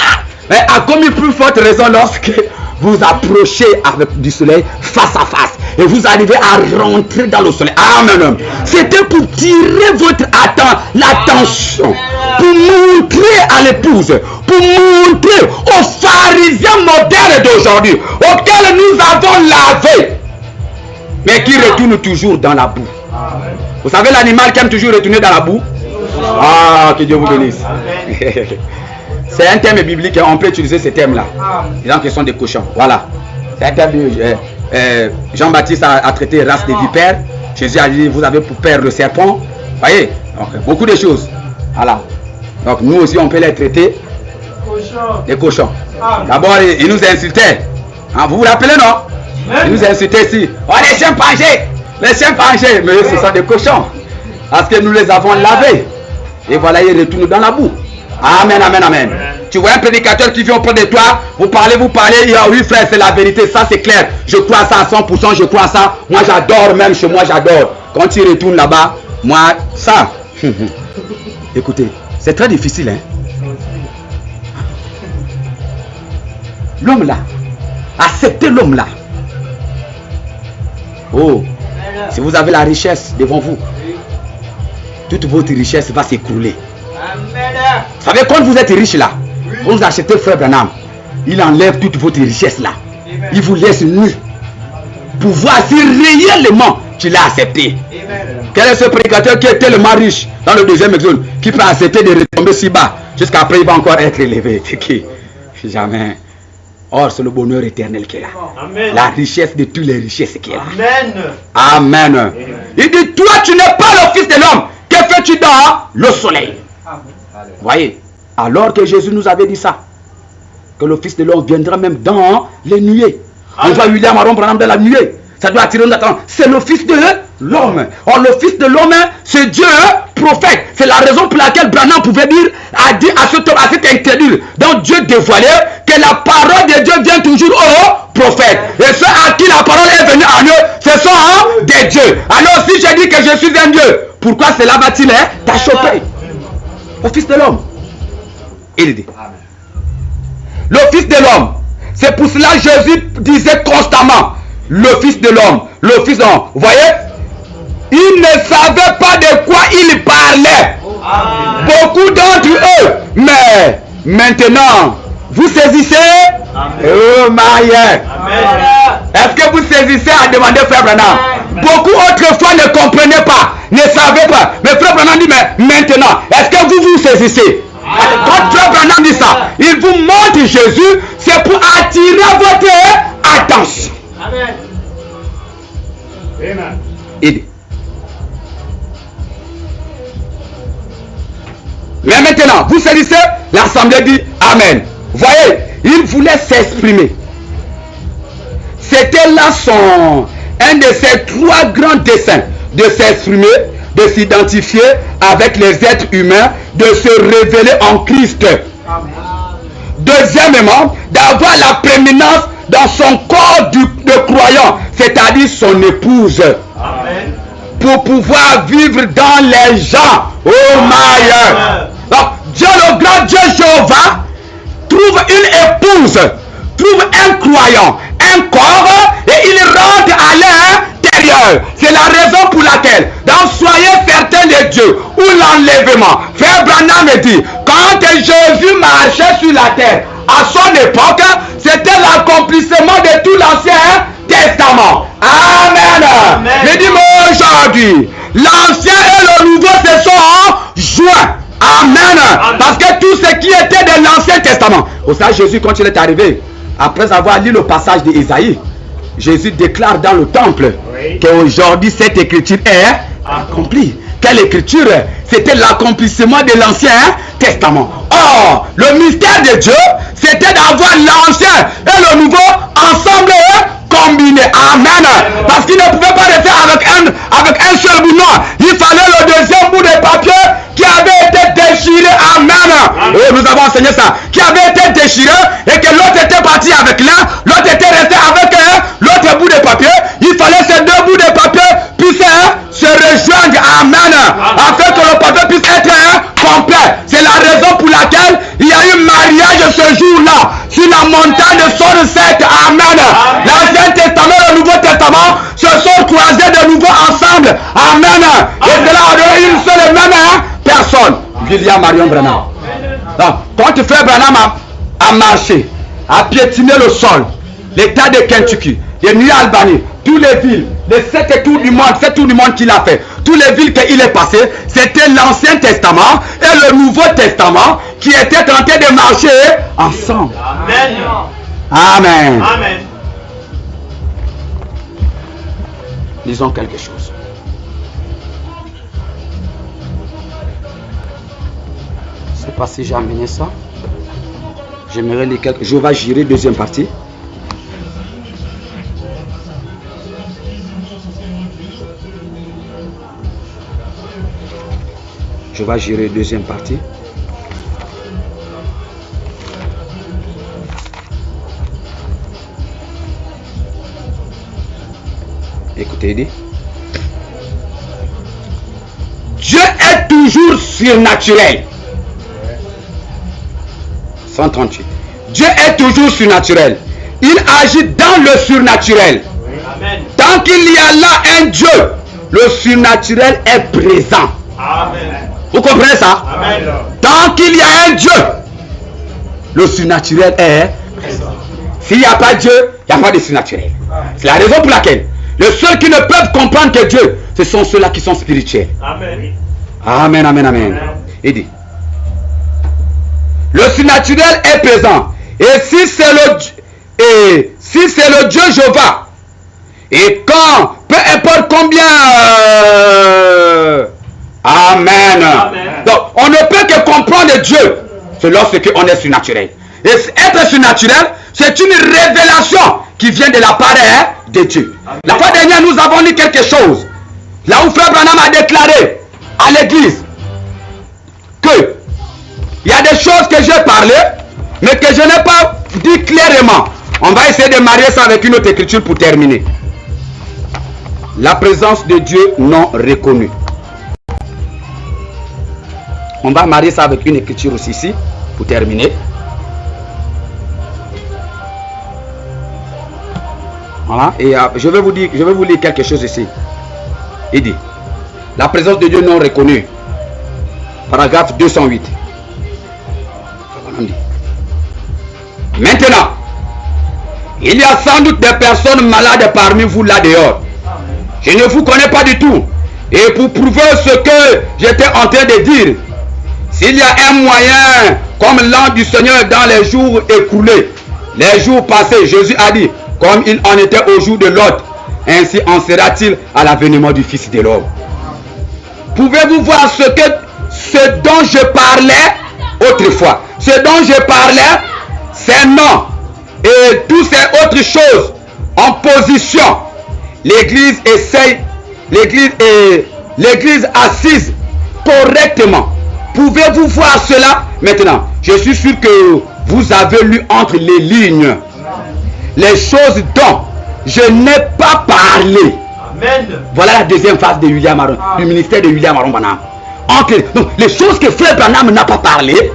mais à comme une plus forte raison lorsque vous approchez avec du soleil face à face et vous arrivez à rentrer dans le soleil. Amen. C'était pour tirer votre l'attention, pour montrer à l'épouse, pour montrer aux pharisiens modernes d'aujourd'hui, auxquels nous avons lavé, mais qui retournent toujours dans la boue. Vous savez l'animal qui aime toujours retourner dans la boue? Ah, que Dieu vous bénisse. C'est un terme biblique, on peut utiliser ce terme-là. Les gens qui sont des cochons. Voilà. C'est un terme. Jean-Baptiste a traité race des vipères. Jésus a dit, vous avez pour père le serpent. Voyez, donc, beaucoup de choses. Voilà. Donc nous aussi, on peut les traiter des cochons. D'abord, il nous insultait. Hein, vous vous rappelez, non? Il nous insultait ici. Oh, les chimpanzés! Les chimpanzés! Mais ce sont des cochons. Parce que nous les avons lavés. Et voilà, ils retournent dans la boue. Amen, amen, amen. Tu vois un prédicateur qui vient auprès de toi, vous parlez, il dit, oui frère, c'est la vérité, ça c'est clair. Je crois ça à 100%, je crois à ça. Moi j'adore, même chez moi j'adore. Quand tu retournes là-bas, moi, ça. Écoutez, c'est très difficile, hein. L'homme là, acceptez l'homme là. Oh, si vous avez la richesse devant vous, toute votre richesse va s'écrouler. Vous savez, quand vous êtes riche là, quand vous achetez frère Branham, il enlève toute votre richesse là. Il vous laisse nu pour voir si réellement tu l'as accepté. Quel est ce prédicateur qui est tellement riche dans le deuxième exode qui peut accepter de retomber si bas jusqu'après il va encore être élevé? Jamais. Or, c'est le bonheur éternel qui est là. Amen. La richesse de toutes les richesses qui est là. Amen. Amen. Il dit, toi tu n'es pas le fils de l'homme. Que fais-tu dans le soleil? Voyez, alors que Jésus nous avait dit ça, que le fils de l'homme viendra même dans les nuées. On voit William Aaron Branham dans la nuée. Ça doit attirer notre attention. C'est le fils de l'homme. Or, le fils de l'homme, c'est Dieu, prophète. C'est la raison pour laquelle Branham pouvait dire, a dit à cet incrédule, donc Dieu dévoilait, que la parole de Dieu vient toujours au prophète. Et ceux à qui la parole est venue en eux, ce sont des dieux. Alors, si je dis que je suis un Dieu, pourquoi cela va-t-il t'achoper? Au fils de l'homme. Il dit. Le fils de l'homme. C'est pour cela que Jésus disait constamment, le fils de l'homme, le fils de l'homme. Vous voyez, il ne savait pas de quoi il parlait. Amen. Beaucoup d'entre eux. Mais maintenant, vous saisissez? Oh my God. Est-ce que vous saisissez à demander frère Branham? Beaucoup autrefois ne comprenaient pas, ne savaient pas. Mais frère Branham dit, mais maintenant, est-ce que vous saisissez? Quand frère Branham dit ça, il vous montre Jésus, c'est pour attirer votre attention. Amen. Il dit. Mais maintenant, vous saisissez? L'assemblée dit Amen. Voyez, il voulait s'exprimer. C'était là un de ses trois grands desseins, de s'exprimer, de s'identifier avec les êtres humains, de se révéler en Christ. Amen. Deuxièmement, d'avoir la prééminence dans son corps de croyant, c'est-à-dire son épouse. Amen. Pour pouvoir vivre dans les gens. Oh my God. Donc, Dieu le grand Dieu Jéhovah trouve une épouse, trouve un croyant, un corps, et il rentre à l'intérieur. C'est la raison pour laquelle, donc soyez certains de Dieu, ou l'enlèvement. Frère Branham dit, quand Jésus marchait sur la terre, à son époque, c'était l'accomplissement de tout l'Ancien Testament. Amen. Amen. Mais dis-moi aujourd'hui, l'Ancien et le Nouveau se sont joints. Amen. Amen. Parce que tout ce qui était de l'Ancien Testament. Au ça, Jésus, quand il est arrivé, après avoir lu le passage d'Ésaïe, Jésus déclare dans le temple, oui, qu'aujourd'hui cette écriture est accomplie. Quelle écriture? C'était l'accomplissement de l'Ancien Testament. Or, le mystère de Dieu, c'était d'avoir l'Ancien et le Nouveau ensemble combinés. Amen. Parce qu'il ne pouvait pas rester avec un seul bout. Non, il fallait le deuxième bout de papier qui avait été déchiré. Amen. Et nous avons enseigné ça. Qui avait été déchiré et que l'autre était parti avec l'un, l'autre était resté avec l'autre bout de papier. Il fallait ces deux bouts de papier puissent se rejoindre. Amen. Afin que le papier puisse être complet. C'est la raison pour laquelle il y a eu mariage 27. Amen. L'Ancien Testament et le Nouveau Testament se sont croisés de nouveau ensemble. Amen. Et cela a donné une seule et même personne. William Marion Branham. Donc, quand frère Branham a marché, a piétiné le sol, l'État de Kentucky, de New Albany, toutes les villes, les 7 tours du monde qu'il a fait, toutes les villes qu'il est passé, c'était l'Ancien Testament et le Nouveau Testament qui étaient en train de marcher ensemble. Amen. Amen. Amen. Lisons quelque chose. Je ne sais pas si j'ai amené ça. J'aimerais lire quelques... Jéhovah Jireh, deuxième partie. Jéhovah Jireh, deuxième partie. Écoutez, il dit. Dieu est toujours surnaturel. 138. Dieu est toujours surnaturel. Il agit dans le surnaturel. Amen. Tant qu'il y a là un Dieu, le surnaturel est présent. Amen. Vous comprenez ça? Amen. Tant qu'il y a un Dieu, le surnaturel est présent. S'il n'y a pas Dieu, il n'y a pas de surnaturel. C'est la raison pour laquelle les seuls qui ne peuvent comprendre que Dieu, ce sont ceux-là qui sont spirituels. Amen. Amen, amen, amen. Il dit, le surnaturel est présent. Et si c'est le Dieu Jéhovah, et quand, peu importe combien, amen. Donc, on ne peut que comprendre Dieu, c'est lorsqu'on est surnaturel. Et être surnaturel, c'est une révélation qui vient de la part de Dieu. Amen. La fois dernière, nous avons lu quelque chose. Là où Frère Branham a déclaré à l'église que il y a des choses que j'ai parlé, mais que je n'ai pas dit clairement. On va essayer de marier ça avec une autre écriture pour terminer. La présence de Dieu non reconnue. On va marier ça avec une écriture aussi ici, pour terminer. Voilà, et je vais vous lire quelque chose ici. Il dit, la présence de Dieu non reconnue. Paragraphe 208. Maintenant, il y a sans doute des personnes malades parmi vous là dehors. Je ne vous connais pas du tout. Et pour prouver ce que j'étais en train de dire, s'il y a un moyen comme l'an du Seigneur dans les jours écoulés, les jours passés, Jésus a dit, comme il en était au jour de Lot, ainsi en sera-t-il à l'avènement du Fils de l'homme. Pouvez-vous voir ce dont je parlais autrefois? Ce dont je parlais, c'est non. Et toutes ces autres choses en position. L'église assise correctement. Pouvez-vous voir cela? Maintenant, je suis sûr que vous avez lu entre les lignes les choses dont je n'ai pas parlé. Amen. Voilà la deuxième phase de William Marion, du ministère de William Marion Branham. Donc, les choses que Frère Branham n'a pas parlé,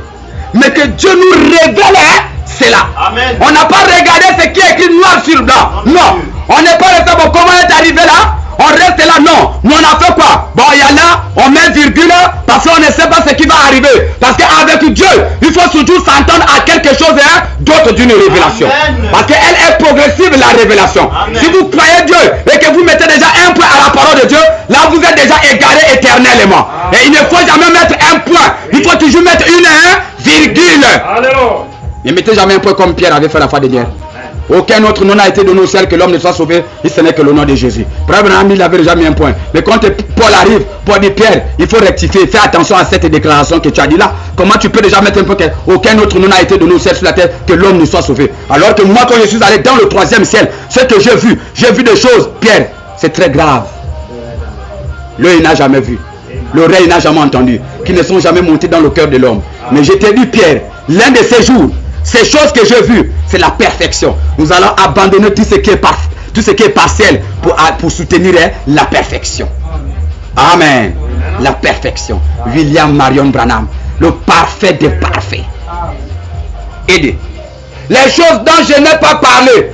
mais que Dieu nous révèle, c'est là. Amen. On n'a pas regardé ce qui est écrit noir sur blanc. Non. On n'est pas resté, bon, comment est arrivé là? On reste là, non. Mais on a fait quoi? Bon, il y a là, on met virgule, parce qu'on ne sait pas ce qui va arriver. Parce qu'avec Dieu, il faut toujours s'entendre à quelque chose d'autre d'une révélation. Amen. Parce qu'elle est progressive, la révélation. Amen. Si vous croyez Dieu et que vous mettez déjà un point à la parole de Dieu, là vous êtes déjà égaré éternellement. Amen. Et il ne faut jamais mettre un point. Il faut toujours mettre une virgule. Alléluia. Ne mettez jamais un point comme Pierre avait fait la fois de guerre. Aucun autre nom n'a été donné au ciel que l'homme ne soit sauvé, et ce n'est que le nom de Jésus. Probablement, il avait déjà mis un point. Mais quand Paul arrive, Paul dit, Pierre, il faut rectifier, fais attention à cette déclaration que tu as dit là. Comment tu peux déjà mettre un point que aucun autre nom n'a été donné au ciel sur la terre que l'homme ne soit sauvé? Alors que moi, quand je suis allé dans le 3e ciel, ce que j'ai vu des choses, Pierre, c'est très grave. L'œil n'a jamais vu, l'oreille n'a jamais entendu, qui ne sont jamais montées dans le cœur de l'homme. Mais je t'ai dit, Pierre, l'un de ces jours, ces choses que j'ai vues, c'est la perfection. Nous allons abandonner tout ce qui est partiel pour soutenir la perfection. Amen. La perfection. William Marion Branham, le parfait des parfaits. Aidez. les choses dont je n'ai pas parlé.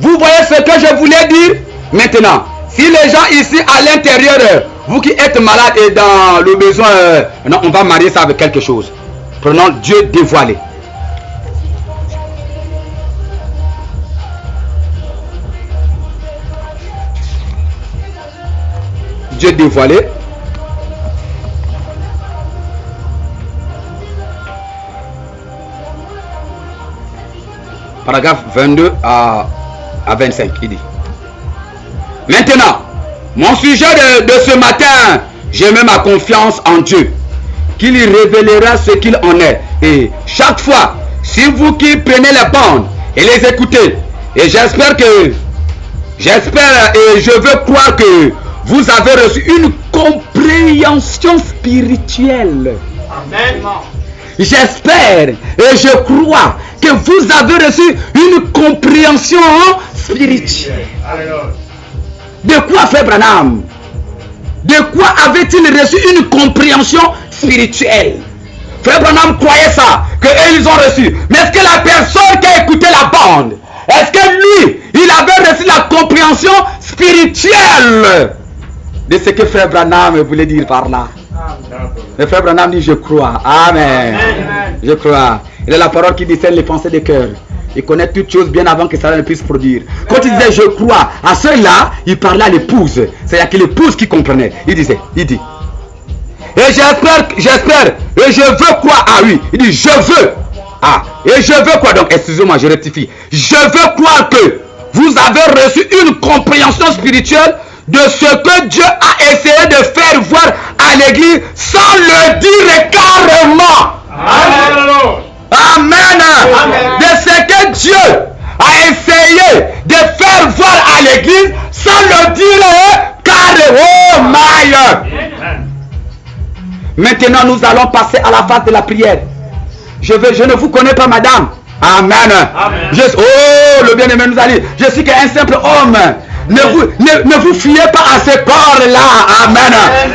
Vous voyez ce que je voulais dire? Maintenant, si les gens ici à l'intérieur, vous qui êtes malades et dans le besoin, non, on va marier ça avec quelque chose. Prenons Dieu dévoilé. Dieu dévoilé. Paragraphe 22 à 25, il dit. Maintenant, mon sujet de ce matin, j'ai mis ma confiance en Dieu, qu'il y révélera ce qu'il en est. Et chaque fois, si vous qui prenez les bandes et les écoutez, et j'espère et je veux croire que vous avez reçu une compréhension spirituelle. Amen. J'espère et je crois que vous avez reçu une compréhension spirituelle. De quoi, frère Branham? De quoi avait-il reçu une compréhension spirituelle? Frère Branham croyait ça, qu'ils ont reçu. Mais est-ce que la personne qui a écouté la bande, est-ce que lui, il avait reçu la compréhension spirituelle de ce que frère Branham voulait dire par là? Le frère Branham dit je crois. Amen. Amen. Je crois. Il a la parole qui discerne les pensées des cœurs. Il connaît toutes choses bien avant que ça ne puisse produire. Quand il disait je crois à ceux-là, il parlait à l'épouse. C'est-à-dire que l'épouse qui comprenait. Il dit. Et j'espère, et je veux croire. Ah oui, il dit je veux. Ah, et je veux quoi donc? Excusez-moi, je rectifie. Je veux croire que vous avez reçu une compréhension spirituelle de ce que Dieu a essayé de faire voir à l'église sans le dire carrément. Amen. Amen. Amen. De ce que Dieu a essayé de faire voir à l'église sans le dire carrément. Oh my. Maintenant nous allons passer à la phase de la prière. Je ne vous connais pas, madame. Amen. Amen. Oh, le bien-aimé nous a dit, je suis qu'un simple homme. Ne vous fiez pas à ce corps-là. Amen.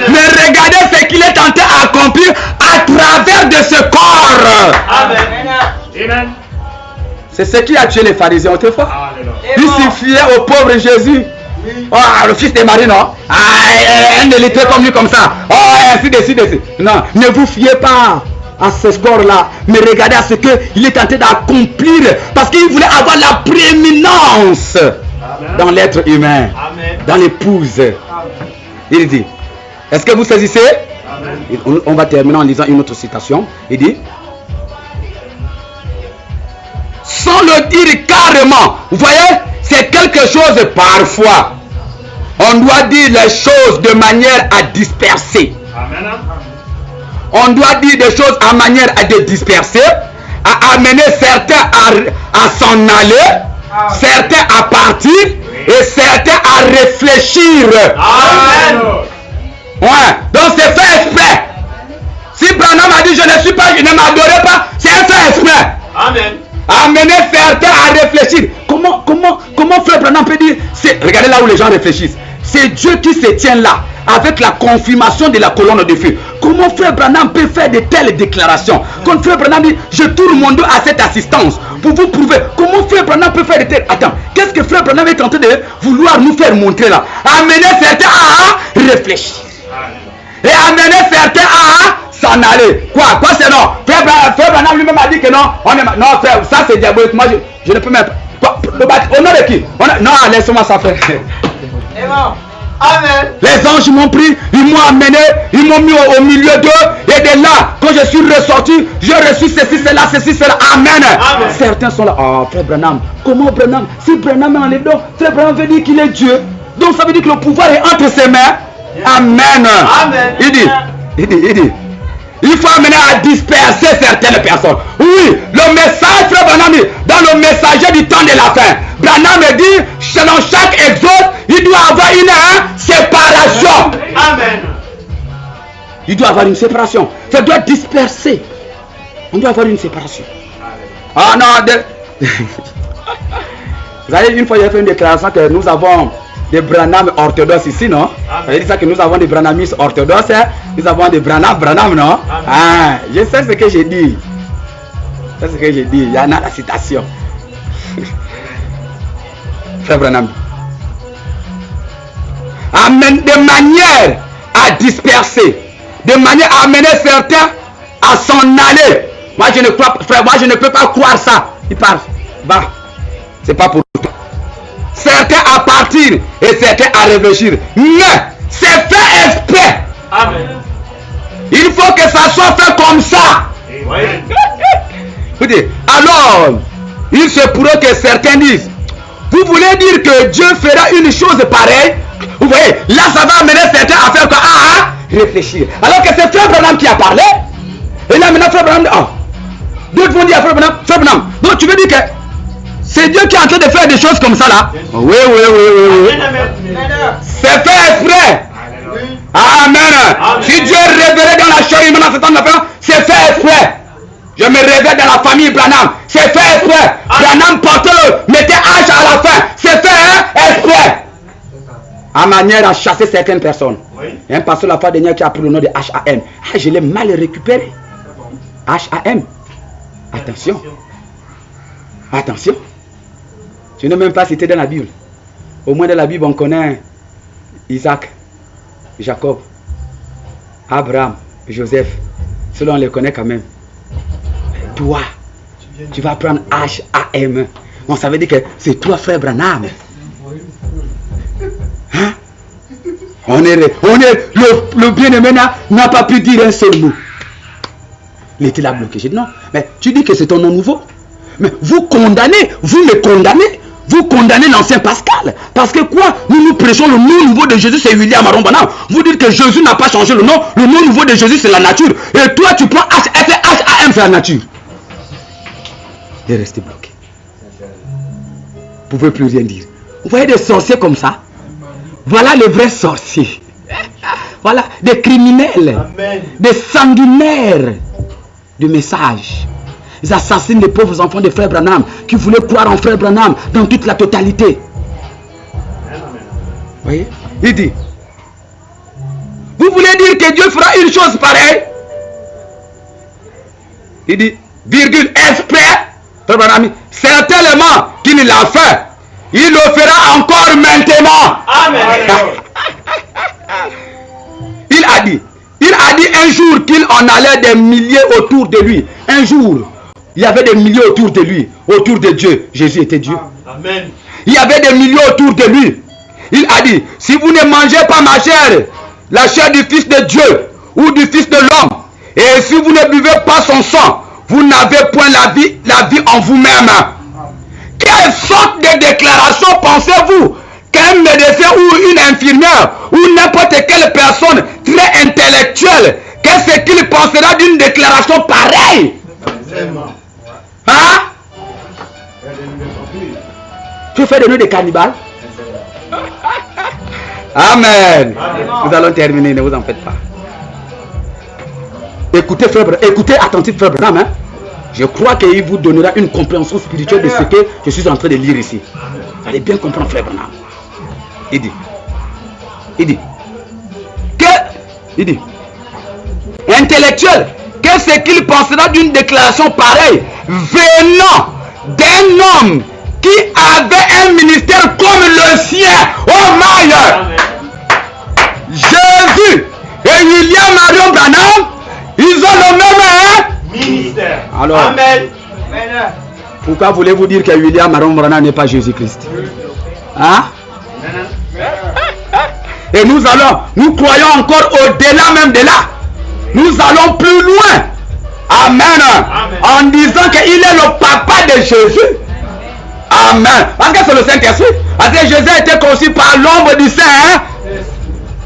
Mais regardez ce qu'il est tenté à accomplir à travers de ce corps. Amen. C'est ce qui a tué les pharisiens autrefois. Ils s'y fiaient au pauvre Jésus. Oh, le fils de Marie, non? Un élité comme lui, comme ça. Oh, ainsi de suite. Non, ne vous fiez pas à ce corps-là, mais regardez à ce qu'il est tenté d'accomplir, parce qu'il voulait avoir la prééminence dans l'être humain. Amen. Dans l'épouse. Il dit, est-ce que vous saisissez? On va terminer en lisant une autre citation. Il dit, sans le dire carrément, vous voyez, c'est quelque chose parfois. On doit dire les choses de manière à disperser. Amen. On doit dire des choses à manière à les disperser, à amener certains à s'en aller, certains à partir et certains à réfléchir. Amen. Ouais, donc c'est fait exprès. Si Branham a dit je ne suis pas, je ne m'adorais pas, c'est un fait exprès. Amen. Amener certains à réfléchir. Comment frère Branham peut dire, regardez là où les gens réfléchissent. C'est Dieu qui se tient là, avec la confirmation de la colonne de feu. Comment frère Branham peut faire de telles déclarations? Quand frère Branham dit, je tourne mon dos à cette assistance, pour vous prouver. Comment frère Branham peut faire de telles... Attends, qu'est-ce que frère Branham est en train de vouloir nous faire montrer là? Amener certains à réfléchir. Et amener certains à s'en aller. Quoi c'est non? Frère Branham lui-même a dit que non. Non frère, ça c'est diabolique. Moi je ne peux même pas. Au nom de qui? Non, laisse-moi ça frère. Amen. Les anges m'ont pris, ils m'ont amené, ils m'ont mis au milieu d'eux. Et de là, quand je suis ressorti, j'ai reçu ceci, cela. Amen. Amen. Certains sont là. Ah, frère Branham, comment Branham? Si Branham est en les dos, frère Branham veut dire qu'il est Dieu. Donc ça veut dire que le pouvoir est entre ses mains. Amen. Amen. Il dit, il faut amener à disperser certaines personnes. Oui, le message, frère Branham, dans le messager du temps de la fin, Branham dit, selon chaque exode, il doit avoir une séparation. Amen. Il doit avoir une séparation. Ça doit disperser. On doit avoir une séparation. Ah non, vous savez, une fois, j'ai fait une déclaration que nous avons des Branham orthodoxes ici, non? Ça veut dire ça que nous avons des Branhamistes orthodoxes, hein? Nous avons des Branham, non? Ah, je sais ce que j'ai dit. C'est ce que j'ai dit, il y en a la citation. Frère Branham. Amen. De manière à disperser, de manière à amener certains à s'en aller. Moi je ne crois pas, frère, moi je ne peux pas croire ça. Il parle. Va. C'est pas pour toi. Certains à partir et certains à réfléchir. Mais c'est fait exprès. Amen. Il faut que ça soit fait comme ça. Oui. Alors, il se pourrait que certains disent, vous voulez dire que Dieu fera une chose pareille? Vous voyez, là ça va amener certains à faire quoi? Réfléchir. Alors que c'est Frère Branham qui a parlé. Et là maintenant Frère Branham, d'autres vont dire à Frère Branham, donc tu veux dire que c'est Dieu qui est en train de faire des choses comme ça là? Oui. C'est fait exprès. Amen. Si Dieu révélait dans la chair humaine en ce temps de la fin, c'est fait exprès. Je me révèle dans la famille Branham. C'est fait exprès. Branham porte-le. Mettez H à la fin. C'est fait exprès. À manière à chasser certaines personnes. Oui. Il y a un pasteur la fois dernière qui a pris le nom de HAM. Je l'ai mal récupéré. HAM. Attention. Attention. Je n'ai même pas cité dans la Bible. Au moins dans la Bible, on connaît Isaac, Jacob, Abraham, Joseph. Cela on les connaît quand même. Toi, tu vas prendre HAM. Bon, ça veut dire que c'est toi, Frère Branham. Hein? Le bien-aimé n'a pas pu dire un seul mot. Il était là bloqué. J'ai dit non, mais tu dis que c'est ton nom nouveau. Mais vous condamnez, vous me condamnez. Vous condamnez l'ancien Pascal. Parce que quoi? Nous prêchons le nom nouveau de Jésus, c'est William Aron Branham. Vous dites que Jésus n'a pas changé le nom. Le nom nouveau de Jésus, c'est la nature. Et toi, tu prends HAM, c'est la nature. Il est resté bloqué. Vous ne pouvez plus rien dire. Vous voyez des sorciers comme ça? Voilà les vrais sorciers. Voilà des criminels. Amen. Des sanguinaires de messages. Ils assassinent les pauvres enfants de Frère Branham qui voulaient croire en Frère Branham dans toute la totalité. Vous voyez? Il dit, vous voulez dire que Dieu fera une chose pareille? Il dit, virgule, exprès, Frère Branham, certainement qu'il l'a fait. Il le fera encore maintenant. Amen. Il a dit un jour qu'il en allait des milliers autour de lui. Un jour, il y avait des milliers autour de lui, autour de Dieu. Jésus était Dieu. Amen. Il y avait des milliers autour de lui. Il a dit, si vous ne mangez pas ma chair, la chair du Fils de Dieu ou du Fils de l'homme, et si vous ne buvez pas son sang, vous n'avez point la vie en vous-même. Quelle sorte de déclaration pensez-vous qu'un médecin ou une infirmière ou n'importe quelle personne très intellectuelle, qu'est-ce qu'il pensera d'une déclaration pareille? Hein? Tu fais de nous des cannibales? Amen. Nous allons terminer, ne vous en faites pas. Écoutez, écoutez attentif Frère Branham. Hein? Je crois qu'il vous donnera une compréhension spirituelle de ce que je suis en train de lire ici. Vous allez bien comprendre Frère Branham. Il dit, intellectuel, qu'est-ce qu'il pensera d'une déclaration pareille venant d'un homme qui avait un ministère comme le sien? Oh my God! Jésus et William Marion Branham, ils ont le même ministère. Alors, Amen. pourquoi voulez-vous dire que William Marion Branham n'est pas Jésus-Christ? Hein? Et nous croyons encore au-delà même de là. Nous allons plus loin. Amen. En disant qu'il est le papa de Jésus. Amen. Parce que c'est le Saint-Esprit. Parce que Jésus a été conçu par l'ombre du Saint. Hein?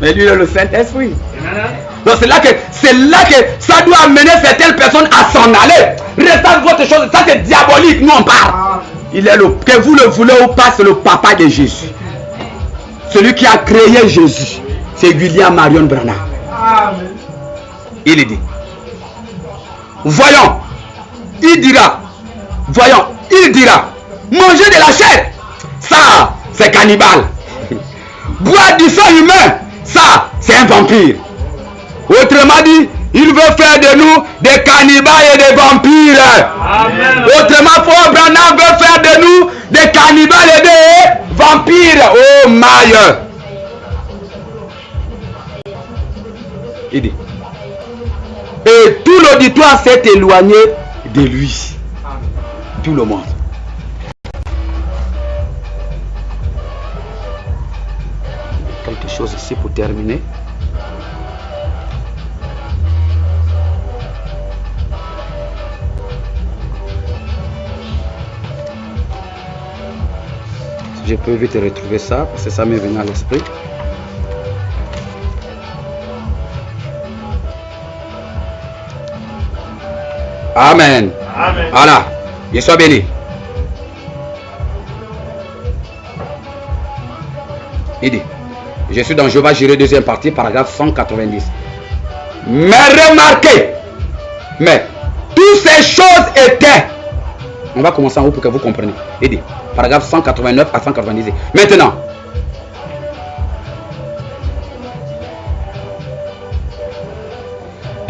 Mais lui, il est le Saint-Esprit. Donc c'est là que ça doit amener certaines personnes à s'en aller. Restez votre chose. Ça c'est diabolique. Nous on parle. Il est que vous le voulez ou pas, c'est le papa de Jésus. Celui qui a créé Jésus, c'est William Marion Branham. Il dit, il dira, manger de la chair, ça, c'est cannibale. Boire du sang humain, ça, c'est un vampire. Autrement dit, il veut faire de nous des cannibales et des vampires. Amen. Autrement, Frère Branham veut faire de nous des cannibales et des vampires. Oh my. Il dit. Et tout l'auditoire s'est éloigné de lui. Tout le monde. Quelque chose ici pour terminer. Je peux vite retrouver ça parce que ça m'est venu à l'esprit. Amen. Amen. Voilà. Il soit béni. Il dit, je suis dans Jéhovah Jireh, deuxième partie, paragraphe 190. Mais remarquez, mais toutes ces choses étaient. On va commencer en haut pour que vous compreniez. Il dit, paragraphe 189 à 190. Maintenant,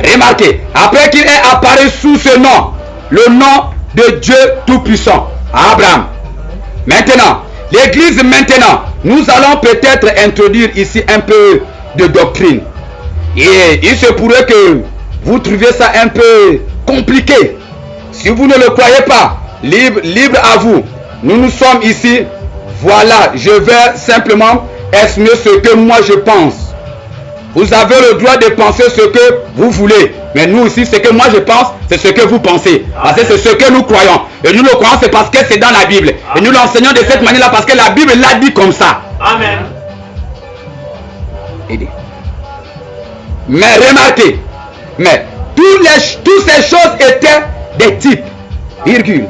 remarquez, après qu'il ait apparu sous ce nom, le nom de Dieu Tout-Puissant, Abraham. Maintenant, l'Église maintenant, nous allons peut-être introduire ici un peu de doctrine. Et il se pourrait que vous trouviez ça un peu compliqué. Si vous ne le croyez pas, libre à vous. Nous sommes ici. Voilà, je vais simplement exprimer ce que moi je pense. Vous avez le droit de penser ce que vous voulez. Mais nous ici, ce que moi je pense, c'est ce que vous pensez. Parce que c'est ce que nous croyons. Et nous le croyons, c'est parce que c'est dans la Bible. Et nous l'enseignons de cette manière-là parce que la Bible l'a dit comme ça. Amen. Mais remarquez, mais toutes ces choses étaient des types, virgule,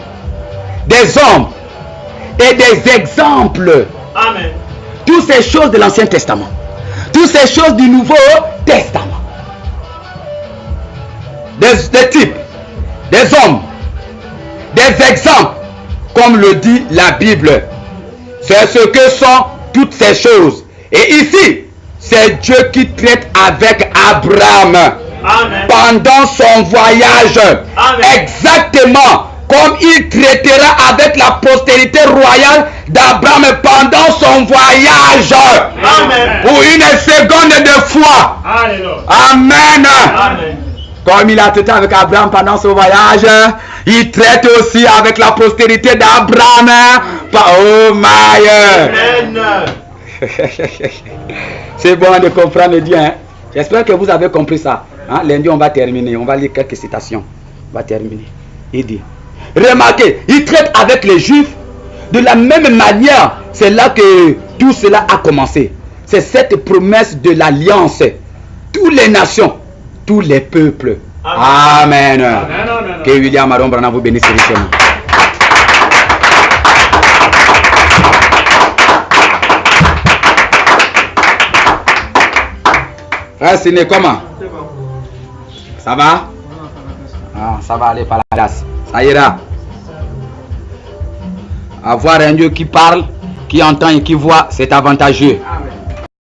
des hommes et des exemples. Amen. Toutes ces choses de l'Ancien Testament. Toutes ces choses du Nouveau Testament. Des types, des hommes, des exemples, comme le dit la Bible. C'est ce que sont toutes ces choses. Et ici, c'est Dieu qui traite avec Abraham. Amen. Pendant son voyage. Amen. Exactement comme il traitera avec la postérité royale d'Abraham pendant son voyage. Amen. Pour une seconde de foi. Alléluia. Amen. Amen. Comme il a traité avec Abraham pendant son voyage, il traite aussi avec la postérité d'Abraham. Oh my. Amen. C'est bon de comprendre Dieu. Hein? J'espère que vous avez compris ça. Hein? Lundi, on va terminer. On va lire quelques citations. On va terminer. Il dit, remarquez, il traite avec les Juifs de la même manière. C'est là que tout cela a commencé. C'est cette promesse de l'alliance. Toutes les nations, tous les peuples. Amen. Amen. Que William Aron Branham vous bénisse richement. Ah, c'est né comment? Ça va? Ah, ça va aller par la grâce. Ça ira. Avoir un Dieu qui parle, qui entend et qui voit, c'est avantageux.